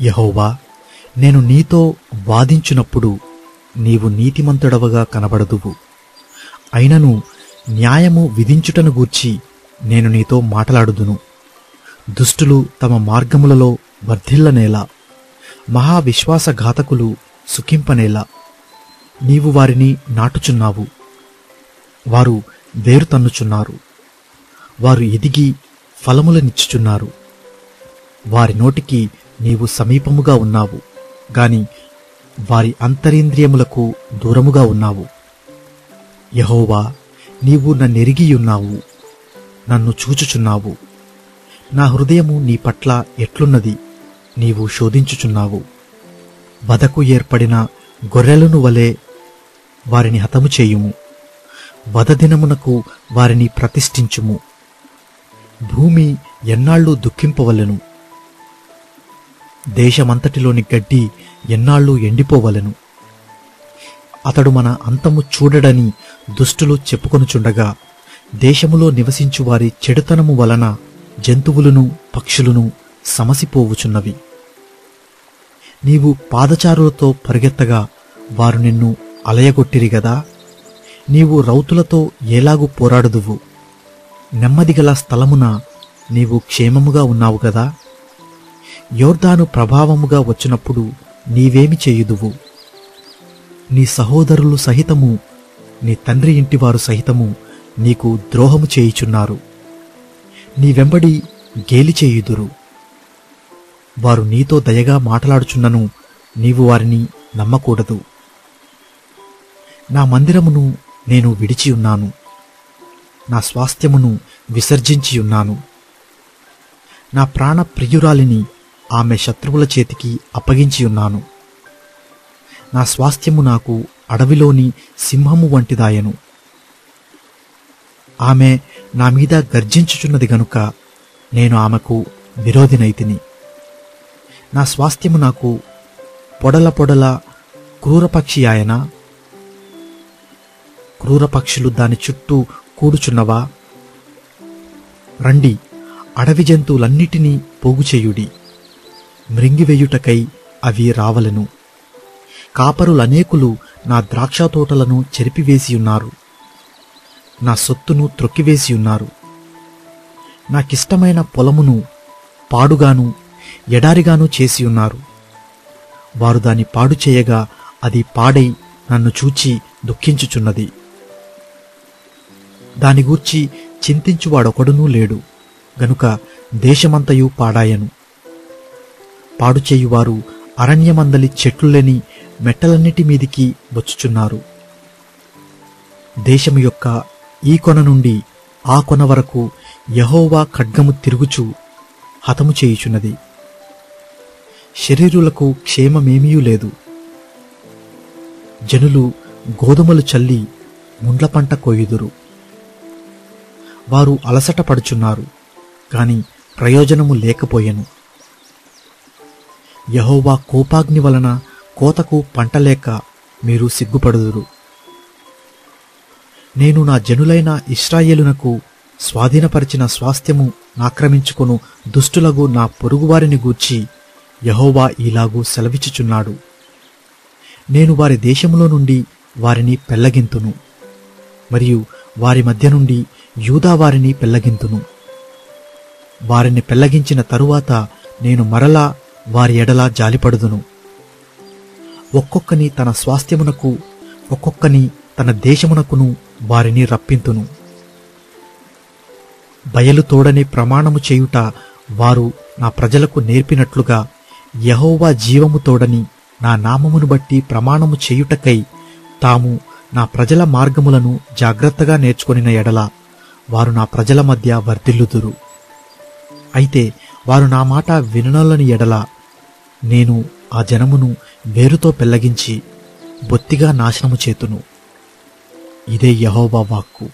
యెహోవా, నేను నీతో వాదించునప్పుడు నీవు నీతిమంతుడవగా కనబడదువు. అయినను న్యాయము విధించుటను గూర్చి నేను నీతో మాట్లాడుదును. దుష్టులు తమ మార్గములలో వర్ధిల్లనేలా, మహావిశ్వాసఘాతకులు సుఖింపనేలా. నీవు వారిని నాటుచున్నావు, వారు వేరు తన్నుచున్నారు. వారు ఎదిగి ఫలములనిచ్చుచున్నారు. వారి నోటికి నీవు సమీపముగా ఉన్నావు గాని వారి అంతరింద్రియములకు దూరముగా ఉన్నావు. యెహోవా, నీవు నన్నెరిగియున్నావు, నన్ను చూచుచున్నావు. నా హృదయము నీ పట్ల ఎట్లున్నది నీవు శోధించుచున్నావు. వధకు ఏర్పడిన గొర్రెలను వలె వారిని హతము చేయుము. వధదినమునకు వారిని ప్రతిష్ఠించుము. భూమి ఎన్నాళ్ళు దుఃఖింపవలెను, దేశమంతటిలోని గడ్డి ఎన్నాళ్ళు ఎండిపోవలెను. అతడు మన అంతము చూడడని దుష్టులు చెప్పుకొనుచుండగా, దేశములో నివసించు వారి చెడుతనము వలన జంతువులను పక్షులను సమసిపోవుచున్నవి. నీవు పాదచారులతో పరిగెత్తగా వారు నిన్ను అలయగొట్టిరి గదా. నీవు రౌతులతో ఏలాగు పోరాడుదువు? నెమ్మదిగల స్థలమున నీవు క్షేమముగా ఉన్నావు గదా. యోర్దాను ప్రభావముగా వచ్చినప్పుడు నీవేమి చేయుదువు? నీ సహోదరులు సహితము నీ తండ్రి ఇంటివారు సహితము నీకు ద్రోహము చేయుచున్నారు. నీ వెంబడి గేలి చేయుదురు. వారు నీతో దయగా మాట్లాడుచున్నను నీవు వారిని నమ్మకూడదు. నా మందిరమును నేను విడిచియున్నాను, నా స్వాస్థ్యమును విసర్జించియున్నాను. నా ప్రాణ ప్రియురాలిని ఆమె శత్రువుల చేతికి అప్పగించియున్నాను. నా స్వాస్థ్యము నాకు అడవిలోని సింహము వంటిదాయను. ఆమె నా మీద గర్జించుచున్నది గనుక నేను ఆమెకు విరోధినైతిని. నా స్వాస్థ్యము నాకు పొడల పొడల క్రూరపక్షి ఆయన. క్రూరపక్షులు దాని చుట్టూ కూడుచున్నవా? రండి, అడవి జంతువులన్నిటినీ పోగుచేయుడి. మృంగివేయుటకై అవి రావలెను. కాపరులనేకులు నా ద్రాక్ష తోటలను చెరిపివేసియున్నారు, నా సొత్తును త్రొక్కివేసియున్నారు. నాకిష్టమైన పొలమును పాడుగాను ఎడారిగాను చేసియున్నారు. వారు దాని పాడు చేయగా అది పాడై నన్ను చూచి దుఃఖించుచున్నది. దాని గూర్చి చింతించువాడొకడునూ లేడు గనుక దేశమంతయు పాడాయను. పాడుచేయువారు అరణ్యమందలి చెట్లులేని మెట్టలన్నిటి మీదికి వచ్చుచున్నారు. దేశము యొక్క ఈ కొన నుండి ఆ కొన వరకు యెహోవా ఖడ్గము తిరుగుచు హతము చేయుచున్నది. శరీరులకు క్షేమమేమీ లేదు. జనులు గోధుమలు చల్లి ముండ్ల పంట కోయుదురు. వారు అలసట పడుచున్నారు, కాని ప్రయోజనము లేకపోయెను. యెహోవా కోపాగ్ని వలన కోతకు పంటలేక మీరు సిగ్గుపడుదురు. నేను నా జనులైన ఇశ్రాయేలునకు స్వాధీనపరిచిన స్వాస్థ్యము నాక్రమించుకొను దుష్టులగు నా పొరుగువారిని గూర్చి యెహోవా ఈలాగు సెలవిచ్చుచున్నాడు. నేను వారి దేశములో నుండి వారిని పెళ్లగింతును, మరియు వారి మధ్య నుండి యూదా వారిని పెళ్లగింతును. వారిని పెళ్లగించిన తరువాత నేను మరలా వారి ఎడల జాలిపడుదును. ఒక్కొక్కని తన స్వాస్థ్యమునకు, ఒక్కొక్కని తన దేశమునకును వారిని రప్పింతును. బయలు తోడని ప్రమాణము చేయుట వారు నా ప్రజలకు నేర్పినట్లుగా యెహోవా జీవము తోడని నా నామమును బట్టి ప్రమాణము చేయుటకై తాము నా ప్రజల మార్గములను జాగ్రత్తగా నేర్చుకొనిన ఎడల వారు నా ప్రజల మధ్య వర్ధిల్లుదురు. అయితే వారు నా మాట విననొల్లని ఎడల నేను ఆ జనమును వేరుతో పెళ్లగించి బొత్తిగా నాశనము చేతును. ఇదే యెహోవా వాక్కు.